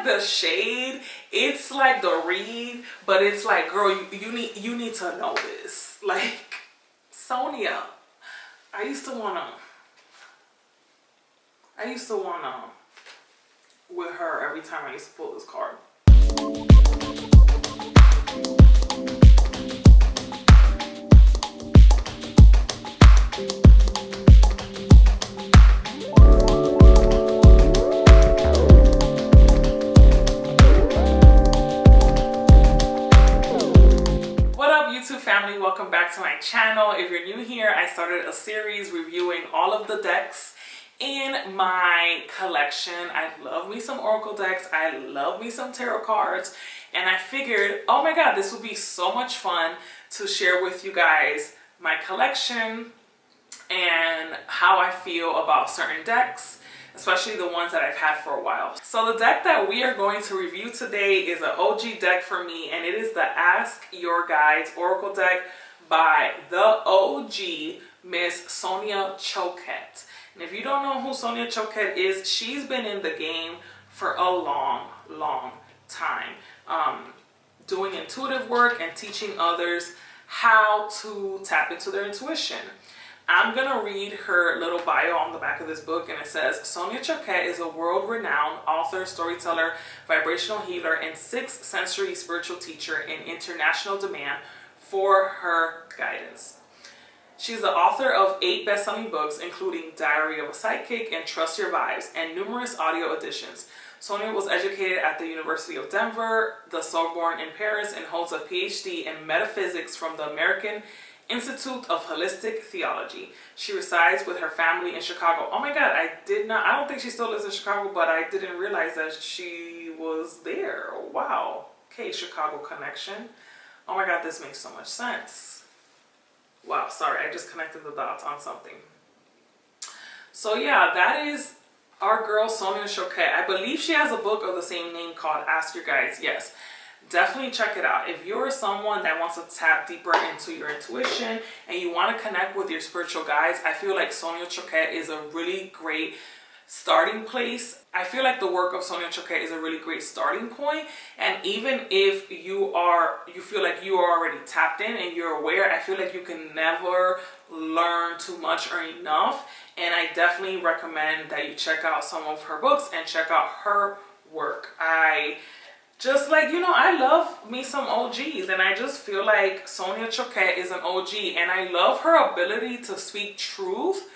like the shade, it's like the read, but it's like, girl, you need to know this. Like, Sonia, I used to wanna with her every time I used to pull this card. Family, welcome back to my channel. If you're new here, I started a series reviewing all of the decks in my collection. I love me some oracle decks, I love me some tarot cards, and I figured, oh my god, this would be so much fun to share with you guys my collection and how I feel about certain decks, especially the ones that I've had for a while. So the deck that we are going to review today is an OG deck for me, and it is the Ask Your Guides Oracle deck by the OG Miss Sonia Choquette. And if you don't know who Sonia Choquette is, she's been in the game for a long time, doing intuitive work and teaching others how to tap into their intuition. I'm going to read her little bio on the back of this book, and it says, Sonia Choquette is a world-renowned author, storyteller, vibrational healer, and sixth sensory spiritual teacher in international demand for her guidance. She's the author of 8 best-selling books, including Diary of a Psychic and Trust Your Vibes, and numerous audio editions. Sonia was educated at the University of Denver, the Sorbonne in Paris, and holds a PhD in metaphysics from the American Institute of Holistic Theology. She resides with her family in Chicago. Oh my god, I don't think she still lives in Chicago, but I didn't realize that she was there. Wow. Okay, Chicago connection. Oh my god, this makes so much sense. Wow, sorry, I just connected the dots on something. So yeah, that is our girl Sonia Choquette. I believe she has a book of the same name called Ask Your Guides. Yes. Definitely check it out. If you're someone that wants to tap deeper into your intuition and you want to connect with your spiritual guides, I feel like Sonia Choquette is a really great starting place. I feel like the work of Sonia Choquette is a really great starting point. And even if you feel like you are already tapped in and you're aware, I feel like you can never learn too much or enough. And I definitely recommend that you check out some of her books and check out her work. Just like, I love me some OGs, and I just feel like Sonia Choquette is an OG, and I love her ability to speak truth,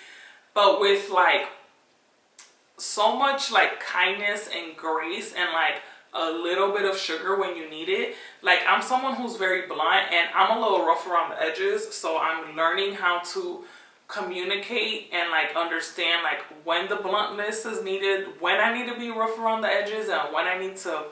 but with like so much like kindness and grace and like a little bit of sugar when you need it. Like, I'm someone who's very blunt and I'm a little rough around the edges, so I'm learning how to communicate and like understand like when the bluntness is needed, when I need to be rough around the edges, and when I need to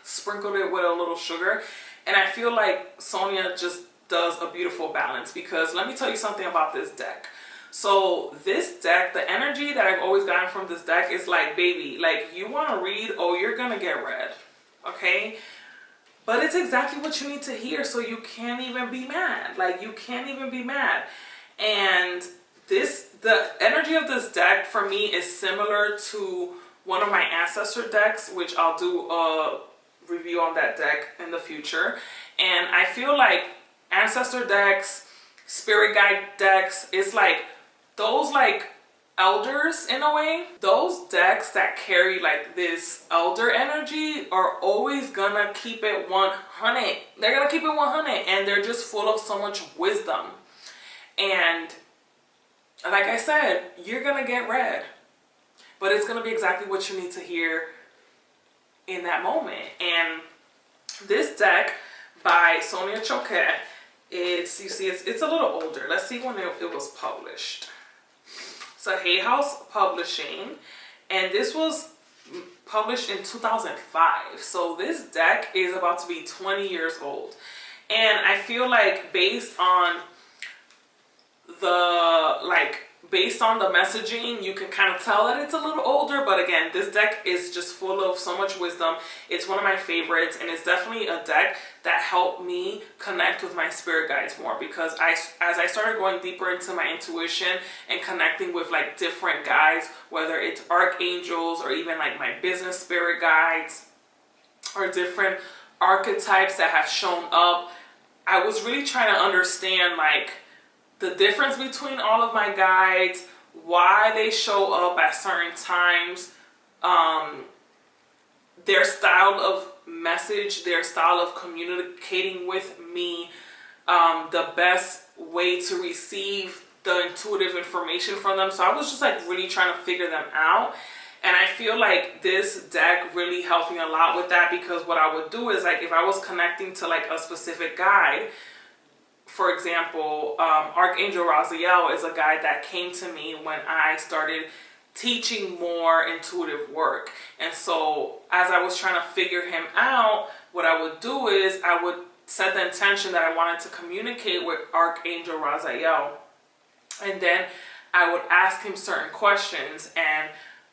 sprinkled it with a little sugar. And I feel like Sonia just does a beautiful balance, because let me tell you something about this deck. So this deck, the energy that I've always gotten from this deck is like, baby, like, you want to read, oh, you're gonna get read, okay? But it's exactly what you need to hear, so you can't even be mad. Like, you can't even be mad. And the energy of this deck for me is similar to one of my ancestor decks, which I'll do a review on that deck in the future. And I feel like ancestor decks, spirit guide decks, it's like those like elders in a way. Those decks that carry like this elder energy are always gonna keep it 100. They're gonna keep it 100, and they're just full of so much wisdom. And like I said, you're gonna get read, but it's gonna be exactly what you need to hear in that moment. And this deck by Sonia Choquette, it's a little older. Let's see when it was published. So Hay House Publishing, and this was published in 2005. So this deck is about to be 20 years old. And I feel like based on the messaging, you can kind of tell that it's a little older. But again, this deck is just full of so much wisdom. It's one of my favorites, and it's definitely a deck that helped me connect with my spirit guides more, because as I started going deeper into my intuition and connecting with like different guides, whether it's archangels or even like my business spirit guides, or different archetypes that have shown up. I was really trying to understand like the difference between all of my guides, why they show up at certain times, their style of message, their style of communicating with me, the best way to receive the intuitive information from them. So I was just like really trying to figure them out. And I feel like this deck really helped me a lot with that, because what I would do is like if I was connecting to like a specific guide, for example, Archangel Raziel is a guide that came to me when I started teaching more intuitive work. And so as I was trying to figure him out, what I would do is I would set the intention that I wanted to communicate with Archangel Raziel. And then I would ask him certain questions and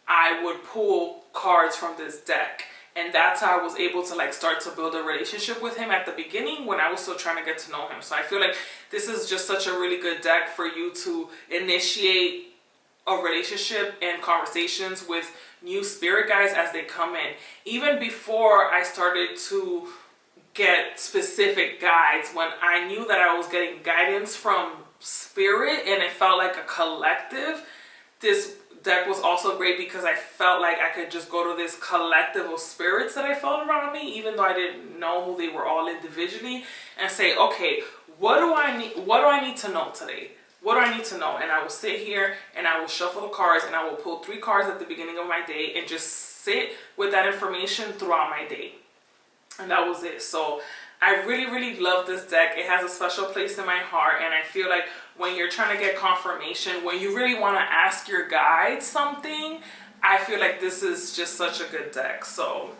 I would pull cards from this deck. And that's how I was able to like start to build a relationship with him at the beginning when I was still trying to get to know him. So I feel like this is just such a really good deck for you to initiate a relationship and conversations with new spirit guides as they come in. Even before I started to get specific guides, when I knew that I was getting guidance from spirit and it felt like a collective, this deck was also great because I felt like I could just go to this collective of spirits that I felt around me, even though I didn't know who they were all individually, and say, okay, what do I need to know today? What do I need to know? And I will sit here and I will shuffle the cards and I will pull 3 cards at the beginning of my day and just sit with that information throughout my day. And that was it. So I really love this deck. It has a special place in my heart, and I feel like when you're trying to get confirmation, when you really want to ask your guide something, I feel like this is just such a good deck. So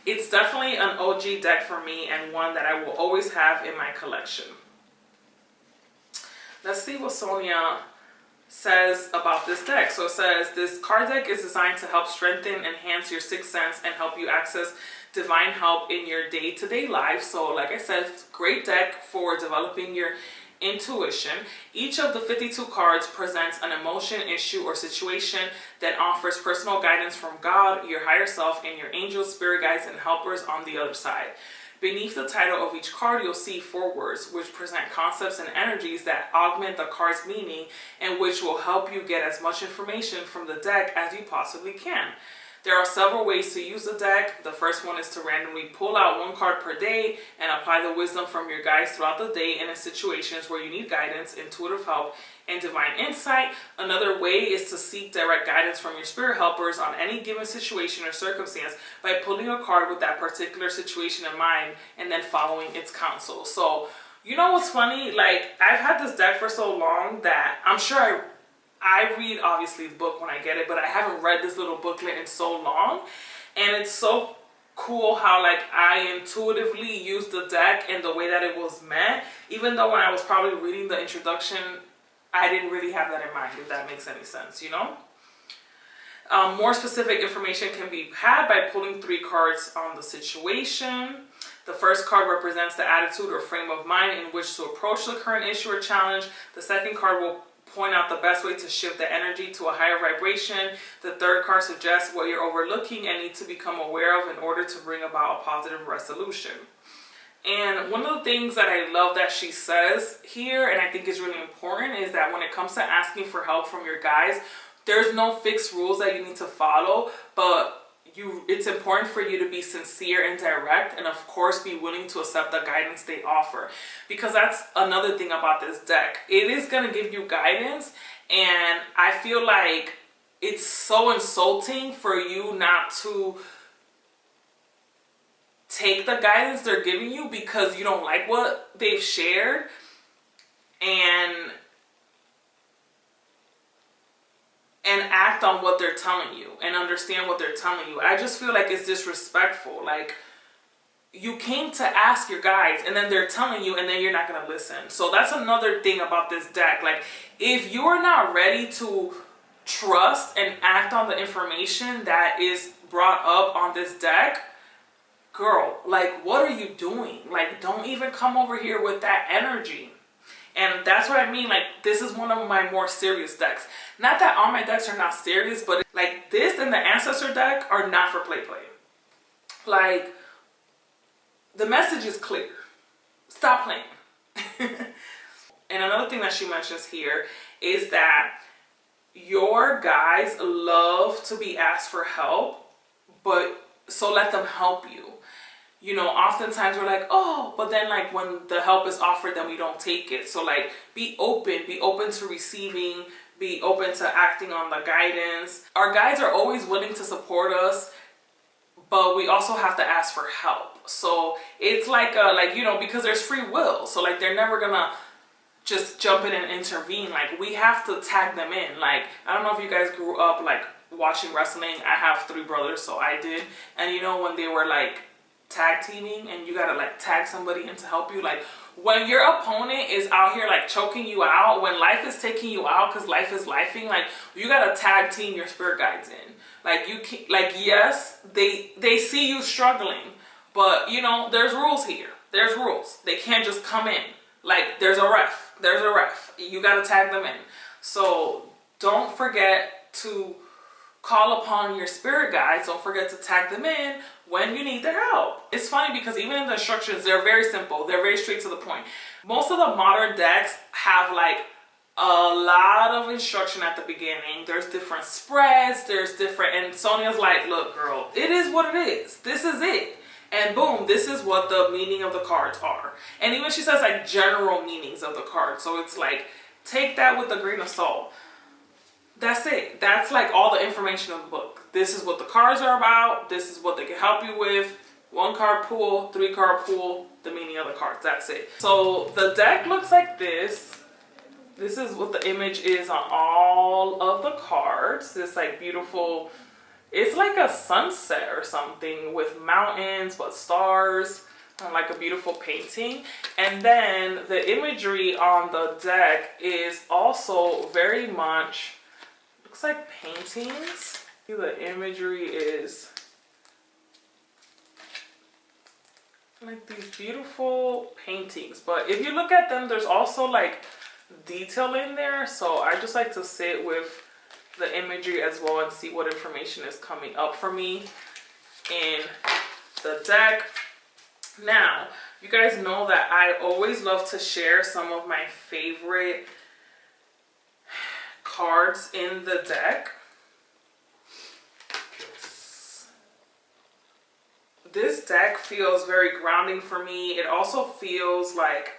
it's definitely an OG deck for me and one that I will always have in my collection. Let's see what Sonia says about this deck. So it says, this card deck is designed to help strengthen, enhance your sixth sense, and help you access divine help in your day-to-day life. So like I said, it's a great deck for developing your intuition. Each of the 52 cards presents an emotion, issue, or situation that offers personal guidance from God, your higher self, and your angels, spirit guides, and helpers on the other side. Beneath the title of each card, you'll see 4 words, which present concepts and energies that augment the card's meaning and which will help you get as much information from the deck as you possibly can. There are several ways to use the deck. The first one is to randomly pull out 1 card per day and apply the wisdom from your guides throughout the day and in situations where you need guidance, intuitive help, and divine insight. Another way is to seek direct guidance from your spirit helpers on any given situation or circumstance by pulling a card with that particular situation in mind and then following its counsel. So, you know what's funny? Like, I've had this deck for so long that I'm sure I read obviously the book when I get it, but I haven't read this little booklet in so long. And it's so cool how like I intuitively used the deck in the way that it was meant, even though when I was probably reading the introduction, I didn't really have that in mind, if that makes any sense, you know? More specific information can be had by pulling 3 cards on the situation. The first card represents the attitude or frame of mind in which to approach the current issue or challenge. The second card will point out the best way to shift the energy to a higher vibration. The third card suggests what you're overlooking and need to become aware of in order to bring about a positive resolution. And one of the things that I love that she says here, and I think is really important, is that when it comes to asking for help from your guides, there's no fixed rules that you need to follow, but it's important for you to be sincere and direct, and of course be willing to accept the guidance they offer, because that's another thing about this deck. It is going to give you guidance, and I feel like it's so insulting for you not to take the guidance they're giving you because you don't like what they've shared and act on what they're telling you and understand what they're telling you. I just feel like it's disrespectful. Like, you came to ask your guides and then they're telling you and then you're not going to listen. So that's another thing about this deck. Like, if you're not ready to trust and act on the information that is brought up on this deck, girl, like, what are you doing? Like, don't even come over here with that energy. And that's what I mean. Like, this is one of my more serious decks. Not that all my decks are not serious, but like this and the Ancestor deck are not for play. Like, the message is clear. Stop playing. And another thing that she mentions here is that your guys love to be asked for help, but so let them help you. You know, oftentimes we're like, oh, but then like when the help is offered, then we don't take it. So like be open to receiving, be open to acting on the guidance. Our guides are always willing to support us, but we also have to ask for help. So it's like you know, because there's free will. So like they're never gonna just jump in and intervene. Like we have to tag them in. Like I don't know if you guys grew up like watching wrestling. I have 3 brothers, so I did. And you know when they were like tag teaming and you gotta like tag somebody in to help you, like when your opponent is out here like choking you out, when life is taking you out because life is lifing, like you gotta tag team your spirit guides in. Like you can, like, yes, they see you struggling, but you know there's rules here. There's rules. They can't just come in. Like there's a ref. You gotta tag them in. So don't forget to call upon your spirit guides. Don't forget to tag them in when you need their help. It's funny because even in the instructions, they're very simple. They're very straight to the point. Most of the modern decks have like a lot of instruction at the beginning. There's different spreads. There's different, and Sonia's like, look, girl, it is what it is. This is it. And boom, this is what the meaning of the cards are. And even she says like general meanings of the cards. So it's like, take that with a grain of salt. That's it. That's like all the information of the book. This is what the cards are about. This is what they can help you with. 1 card pool, 3 card pool, the meaning of the cards. That's it. So the deck looks like this. This is what the image is on all of the cards. This like beautiful, it's like a sunset or something with mountains, but stars, and like a beautiful painting. And then the imagery on the deck is also very much, looks like paintings. The imagery is like these beautiful paintings, but if you look at them, there's also like detail in there. So I just like to sit with the imagery as well and see what information is coming up for me in the deck. Now, you guys know that I always love to share some of my favorite cards in the deck. This deck feels very grounding for me. It also feels like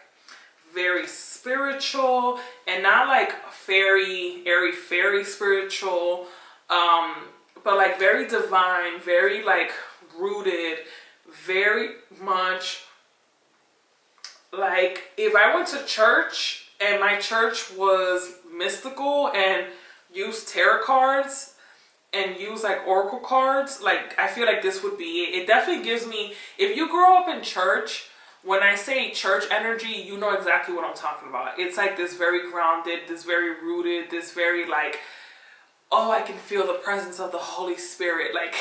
very spiritual, and not like fairy, airy fairy spiritual, but like very divine, very like rooted, very much like if I went to church and my church was mystical and used tarot cards and use like oracle cards, like I feel like this would be it. It definitely gives me, if you grow up in church, when I say church energy, you know exactly what I'm talking about. It's like this very grounded, this very rooted, this very like, oh, I can feel the presence of the Holy Spirit. Like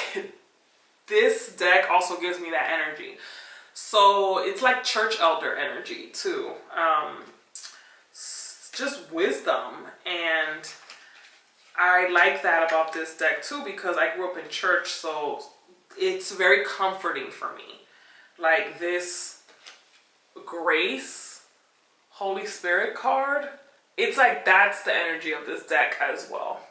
this deck also gives me that energy. So it's like church elder energy too. Just wisdom. And I like that about this deck too, because I grew up in church, so it's very comforting for me. Like this Grace Holy Spirit card, it's like that's the energy of this deck as well.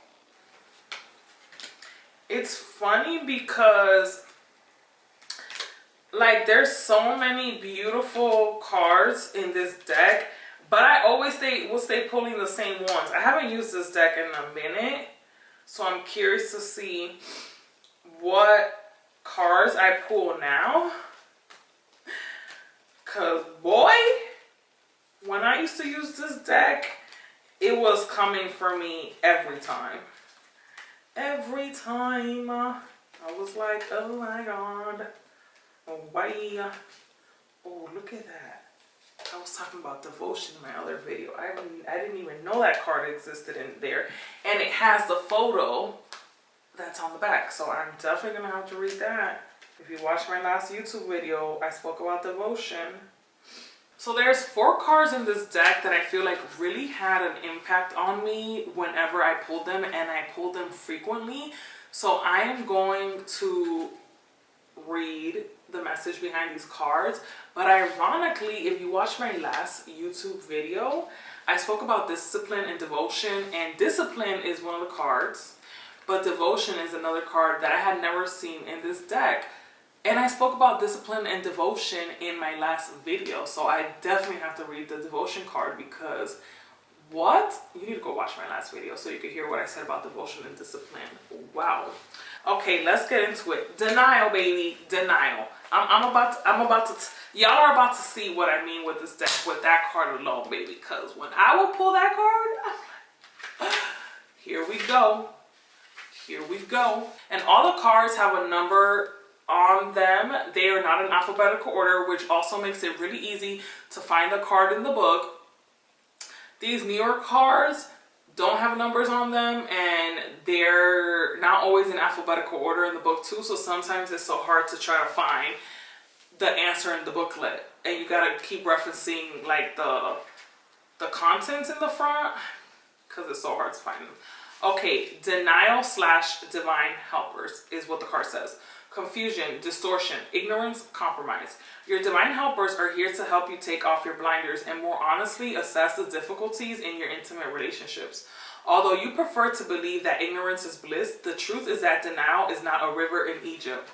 It's funny because like there's so many beautiful cards in this deck, but I always will stay pulling the same ones. I haven't used this deck in a minute, so I'm curious to see what cards I pull now. Cause boy, when I used to use this deck, it was coming for me every time. Every time I was like, oh my God, oh why? Oh, look at that. I was talking about devotion in my other video. I didn't even know that card existed in there. And it has the photo that's on the back. So I'm definitely gonna have to read that. If you watched my last YouTube video, I spoke about devotion. So there's 4 cards in this deck that I feel like really had an impact on me whenever I pulled them, and I pulled them frequently. So I am going to read the message behind these cards. But ironically, if you watch my last YouTube video, I spoke about discipline and devotion, and discipline is one of the cards, but devotion is another card that I had never seen in this deck. And I spoke about discipline and devotion in my last video, so I definitely have to read the devotion card because what? You need to go watch my last video so you can hear what I said about devotion and discipline. Wow. Okay, let's get into it. Denial, baby, denial. Y'all are about to see what I mean with this deck, with that card alone, baby. Because when I will pull that card, I'm like, here we go. Here we go. And all the cards have a number on them. They are not in alphabetical order, which also makes it really easy to find the card in the book. These newer cards don't have numbers on them, and they're not always in alphabetical order in the book too, so sometimes it's so hard to try to find the answer in the booklet, and you gotta keep referencing like the contents in the front because it's so hard to find them. Okay, denial / divine helpers is what the card says. Confusion, distortion, ignorance, compromise. Your divine helpers are here to help you take off your blinders and more honestly assess the difficulties in your intimate relationships. Although you prefer to believe that ignorance is bliss, the truth is that denial is not a river in Egypt.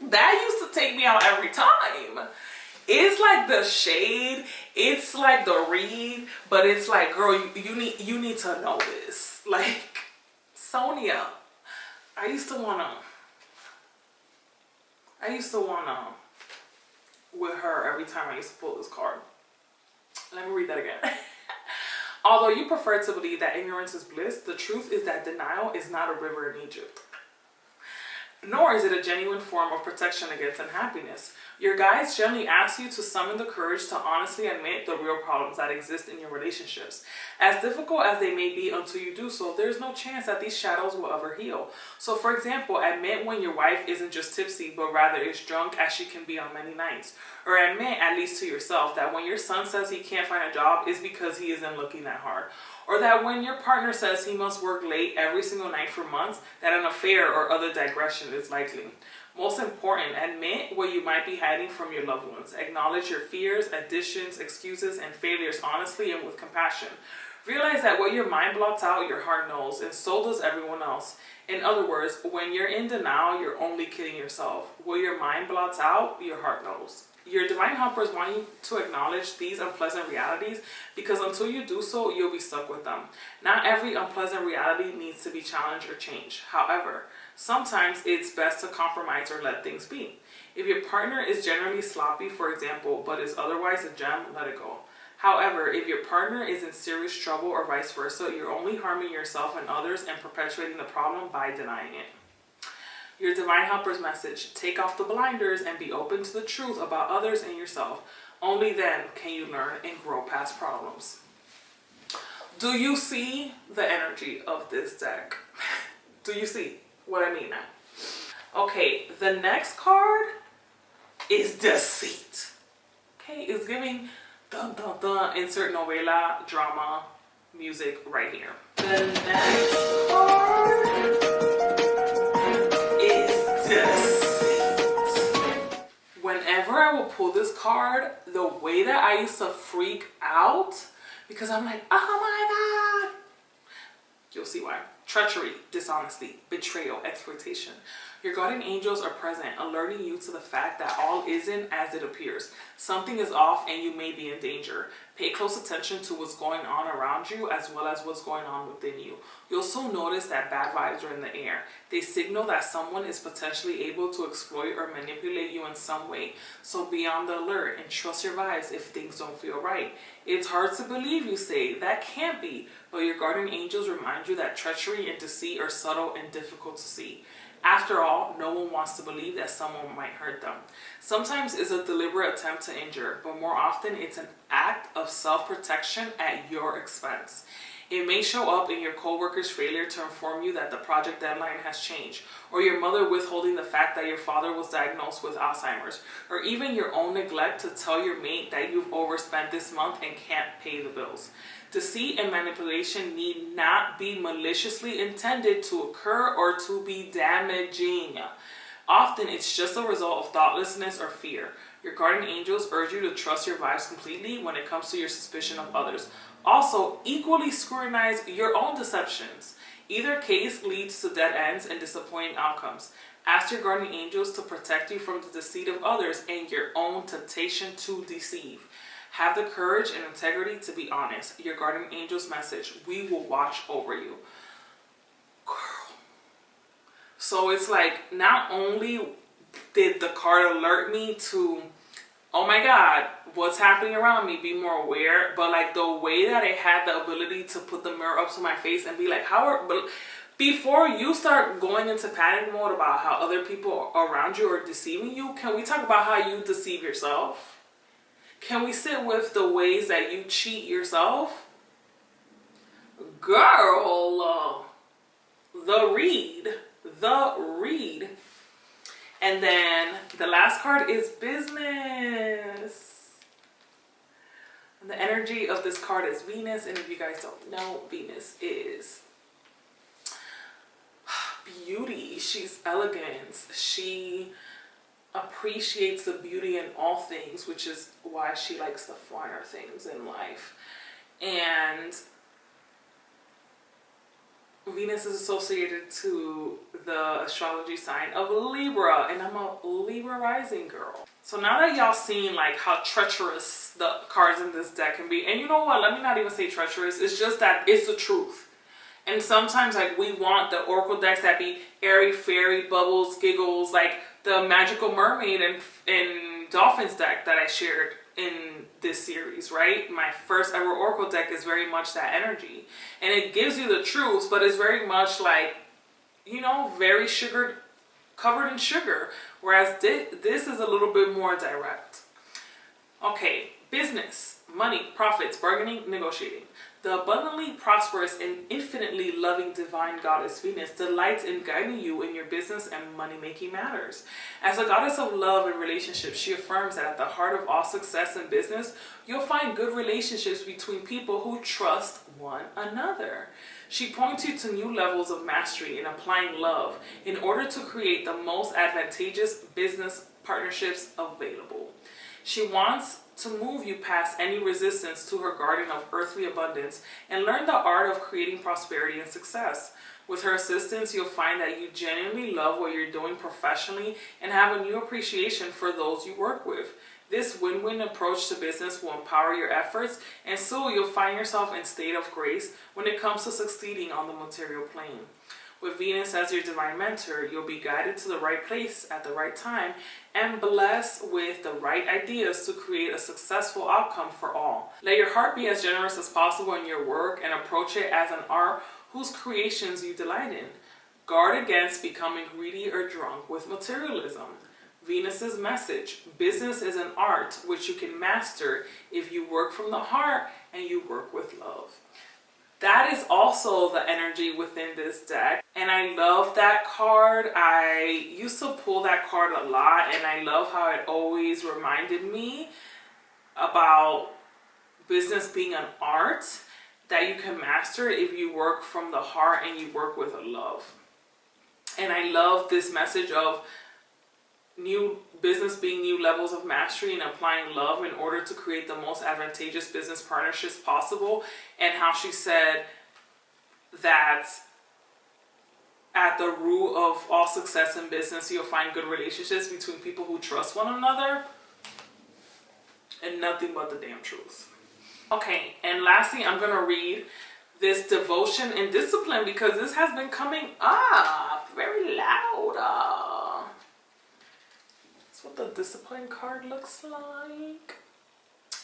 That used to take me out every time. It's like the shade, it's like the read, but it's like, girl, you need to know this. Like, Sonia, I used to wanna with her every time I used to pull this card. Let me read that again. Although you prefer to believe that ignorance is bliss, the truth is that denial is not a river in Egypt. Nor is it a genuine form of protection against unhappiness. Your guides generally ask you to summon the courage to honestly admit the real problems that exist in your relationships. As difficult as they may be until you do so, there's no chance that these shadows will ever heal. So for example, admit when your wife isn't just tipsy, but rather is drunk as she can be on many nights. Or admit, at least to yourself, that when your son says he can't find a job, it's because he isn't looking that hard. Or that when your partner says he must work late every single night for months, that an affair or other digression is likely. Most important, admit what you might be hiding from your loved ones. Acknowledge your fears, additions, excuses, and failures honestly and with compassion. Realize that what your mind blots out, your heart knows, and so does everyone else. In other words, when you're in denial, you're only kidding yourself. What your mind blots out, your heart knows. Your divine helpers want you to acknowledge these unpleasant realities because until you do so, you'll be stuck with them. Not every unpleasant reality needs to be challenged or changed. However, sometimes it's best to compromise or let things be. If your partner is generally sloppy, for example, but is otherwise a gem, let it go. However, if your partner is in serious trouble or vice versa, you're only harming yourself and others and perpetuating the problem by denying it. Your divine helper's message: take off the blinders and be open to the truth about others and yourself. Only then can you learn and grow past problems. Do you see the energy of this deck? Do you see what I mean now? Okay, the next card is deceit. Okay, it's giving dun dun dun, insert novela, drama, music right here. The next card is deceit. Whenever I will pull this card, the way that I used to freak out, because I'm like, oh my God. You'll see why. Treachery, dishonesty, betrayal, exploitation. Your guardian angels are present, alerting you to the fact that all isn't as it appears. Something is off and you may be in danger. Pay close attention to what's going on around you as well as what's going on within you. You'll soon notice that bad vibes are in the air. They signal that someone is potentially able to exploit or manipulate you in some way. So be on the alert and trust your vibes if things don't feel right. It's hard to believe, you say. That can't be. But your guardian angels remind you that treachery and deceit are subtle and difficult to see. After all, no one wants to believe that someone might hurt them. Sometimes it's a deliberate attempt to injure, but more often it's an act of self-protection at your expense. It may show up in your coworker's failure to inform you that the project deadline has changed, or your mother withholding the fact that your father was diagnosed with Alzheimer's, or even your own neglect to tell your mate that you've overspent this month and can't pay the bills. Deceit and manipulation need not be maliciously intended to occur or to be damaging. Often it's just a result of thoughtlessness or fear. Your guardian angels urge you to trust your vibes completely when it comes to your suspicion of others. Also, equally scrutinize your own deceptions. Either case leads to dead ends and disappointing outcomes. Ask your guardian angels to protect you from the deceit of others and your own temptation to deceive. Have the courage and integrity to be honest. Your guardian angel's message: we will watch over you. Girl. So it's like, not only did the card alert me to, oh my God, what's happening around me, be more aware, but like the way that it had the ability to put the mirror up to my face and be like, before you start going into panic mode about how other people around you are deceiving you, can we talk about how you deceive yourself? Can we sit with the ways that you cheat yourself? Girl, the read. And then the last card is business. And the energy of this card is Venus. And if you guys don't know, Venus is beauty. She's elegance. She appreciates the beauty in all things, which is why she likes the finer things in life. And Venus is associated to the astrology sign of Libra, and I'm a Libra rising girl. So now that y'all seen like how treacherous the cards in this deck can be, and you know what, let me not even say treacherous, it's just that it's the truth. And sometimes like we want the oracle decks that be airy, fairy, bubbles, giggles, like the magical mermaid and dolphins deck that I shared in this series, right? My first ever oracle deck is very much that energy, and it gives you the truth, but it's very much like, you know, very sugared, covered in sugar, whereas this is a little bit more direct. Okay, business, money, profits, bargaining, negotiating. The abundantly prosperous and infinitely loving divine goddess Venus delights in guiding you in your business and money-making matters. As a goddess of love and relationships, she affirms that at the heart of all success in business, you'll find good relationships between people who trust one another. She points you to new levels of mastery in applying love in order to create the most advantageous business partnerships available. She wants to move you past any resistance to her garden of earthly abundance and learn the art of creating prosperity and success. With her assistance, you'll find that you genuinely love what you're doing professionally and have a new appreciation for those you work with. This win-win approach to business will empower your efforts, and so you'll find yourself in state of grace when it comes to succeeding on the material plane. With Venus as your divine mentor, you'll be guided to the right place at the right time and blessed with the right ideas to create a successful outcome for all. Let your heart be as generous as possible in your work and approach it as an art whose creations you delight in. Guard against becoming greedy or drunk with materialism. Venus's message: business is an art which you can master if you work from the heart and you work with love. That is also the energy within this deck, and I love that card. I used to pull that card a lot, and I love how it always reminded me about business being an art that you can master if you work from the heart and you work with love. And I love this message of new business being new levels of mastery and applying love in order to create the most advantageous business partnerships possible, and how she said that at the root of all success in business, you'll find good relationships between people who trust one another, and nothing but the damn truth. Okay, and lastly, I'm gonna read this devotion and discipline because this has been coming up very loud. That's what the discipline card looks like.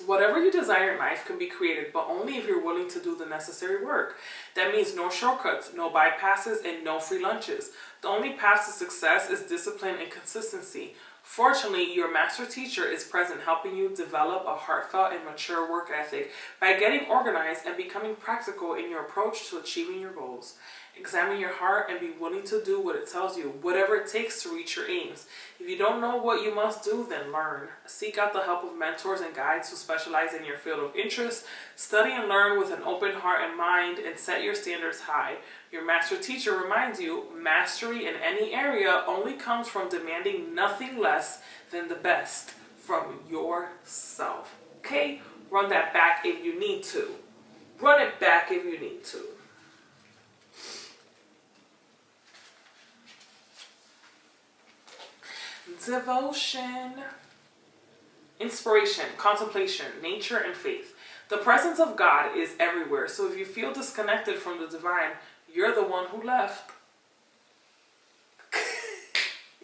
Whatever you desire in life can be created, but only if you're willing to do the necessary work. That means no shortcuts, no bypasses, and no free lunches. The only path to success is discipline and consistency. Fortunately, your master teacher is present, helping you develop a heartfelt and mature work ethic by getting organized and becoming practical in your approach to achieving your goals. Examine your heart and be willing to do what it tells you, whatever it takes to reach your aims. If you don't know what you must do, then learn. Seek out the help of mentors and guides who specialize in your field of interest. Study and learn with an open heart and mind, and set your standards high. Your master teacher reminds you, mastery in any area only comes from demanding nothing less than the best from yourself. Okay? Run that back if you need to. Run it back if you need to. Devotion, inspiration, contemplation, nature, and faith. The presence of God is everywhere, so if you feel disconnected from the divine, you're the one who left.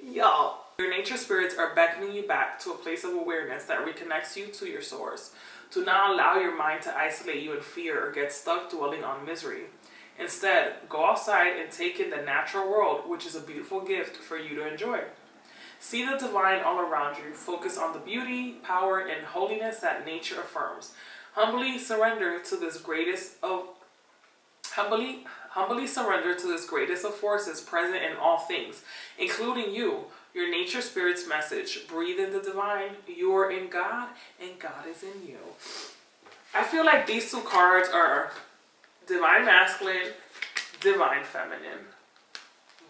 Y'all. Your nature spirits are beckoning you back to a place of awareness that reconnects you to your source. Do not allow your mind to isolate you in fear or get stuck dwelling on misery. Instead, go outside and take in the natural world, which is a beautiful gift for you to enjoy. See the divine all around you. Focus on the beauty, power, and holiness that nature affirms. Humbly surrender to this greatest of forces present in all things, including you. Your nature spirit's message. Breathe in the divine. You are in God, and God is in you. I feel like these two cards are divine masculine, divine feminine.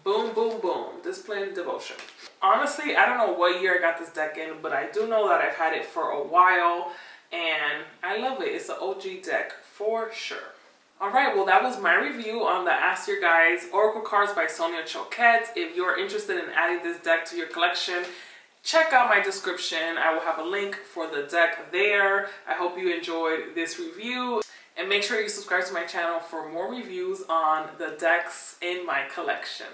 Boom, boom, boom. Discipline, devotion. Honestly, I don't know what year I got this deck in, but I do know that I've had it for a while, and I love it. It's an OG deck for sure. Alright, well that was my review on the Ask Your Guides Oracle Cards by Sonia Choquette. If you're interested in adding this deck to your collection, check out my description. I will have a link for the deck there. I hope you enjoyed this review. And make sure you subscribe to my channel for more reviews on the decks in my collection.